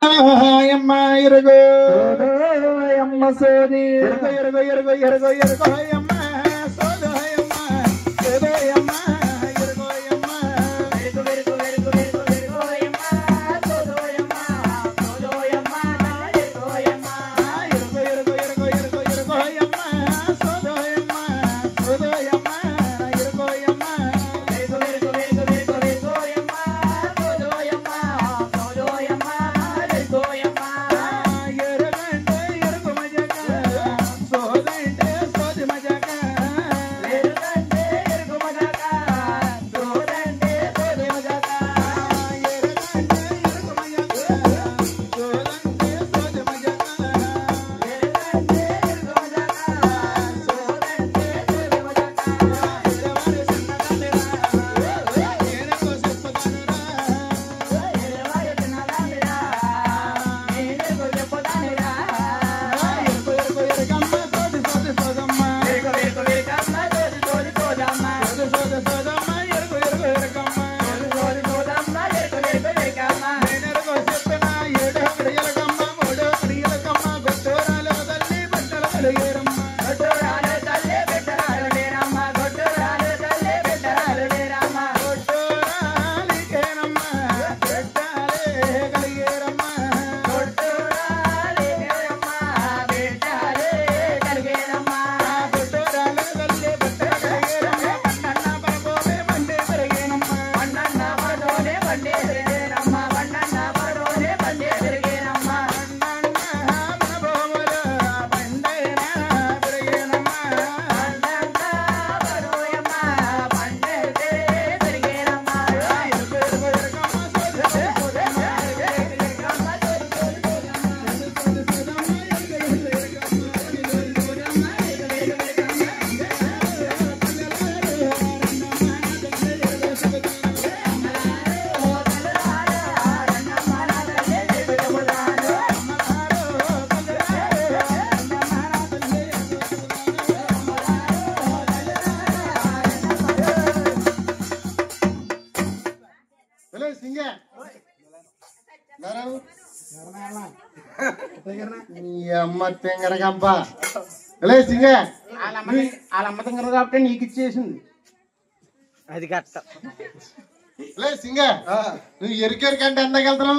అమ్మ ఇరుగు అమ్మ సోది ఇరుగు ఇరుగు ఇరుగు ఇరుగు అమ్మ సోదు అమ్మ సోదు అమ్మ ఇరుగు అమ్మ వెరుగు వెరుగు వెరుగు వెరుగు వెరుగు అమ్మ సోదు అమ్మ సోదు అమ్మ వెరుగు అమ్మ ఇరుగు ఇరుగు ఇరుగు ఇరుగు ఇరుగు అమ్మ సోదు అమ్మ సోదు అమ్మ ఇరుగు అమ్మ వెరుగు వెరుగు వెరుగు వెరుగు వెరుగు అమ్మ సోదు అమ్మ సోదు అమ్మ వెరుగు అమ్మ ఎరుగంటే ఎరుగు మజక సోదంటే సోది మజక వెరుగంటే ఎరుగు మజక సోదంటే సోది మజక ఎరుగంటే ఎరుగు మజక సోదంటే సోది మజక వెరుగంటే ఎరుగు మజక సోదంటే సోది మజక ఎరవారి సన్నదానిరా ఏనకో చెప్పదానురా ఎరవాయ తినదానిరా నేనేకో చెప్పదానిరా ఎరుగు ఎరుగు ఎరుగమ్మ సోది సోది సోదమ్మ వెరుగు వెరుగు వెరుగమ్మ సోది సోది సోదమ్మ సోది సోది సోదమ్మ ఎరుగు ఎరుగు ఎరుగమ్మ సోది సోది సోదమ్మ వెరుగు వెరుగు వెరుగమ్మ నేనెరుగు చెప్పిన ఏడు కడియలకమ్మ మూడు కడియలకమ్మ గొట్టోరాలు తల్లి బట్టలు కలిగేరమ్మ గొడ్డోరాలు తల్లి బిడ్డరాలు లేరమ్మ గొడ్డోరాలు తల్లి బిడ్డరాలు లేరమ్మ గొట్టోరాలికేనమ్మ పెట్టాలే కలిగేరమ్మ గొడ్డోరాలు లేరమ్మ బిడ్డలే కలిగేరమ్మ గొట్టోరాలు తల్లి బట్టలు కలిగేరమ్మ పన్నన్న పరపోవే మండే పెరిగేనమ్మ వన్నన్న పడోనే బండి పెరిగేరమ్మ వన్నన్న పడోనే బండి పెరిగేరమ్మ పన్నన్న మన భూముల బండైన పెరిగేనమ్మ వన్నన్న పడోయమ్మ బండి పెరిగేరమ్మ ఎరుగు ఎరుగు ఎరుగమ్మ సోది సోది సోదమ్మ ఎరుగమ్మ సోది సోది సోదమ్మ సోది సోదమ్మ ఎరుగు ఎరుగు ఎరుగమ్మ సోది సోది సోదమ్మ సింగ నీ అమ్మ తెంగరగంప సింగ వాళ్ళమ్మ తింగర కాబట్టి నీకు ఇచ్చేసింది అది కట్ట సింగ నువ్వు ఎరికెరికంటే ఎంతకెళ్తున్నావు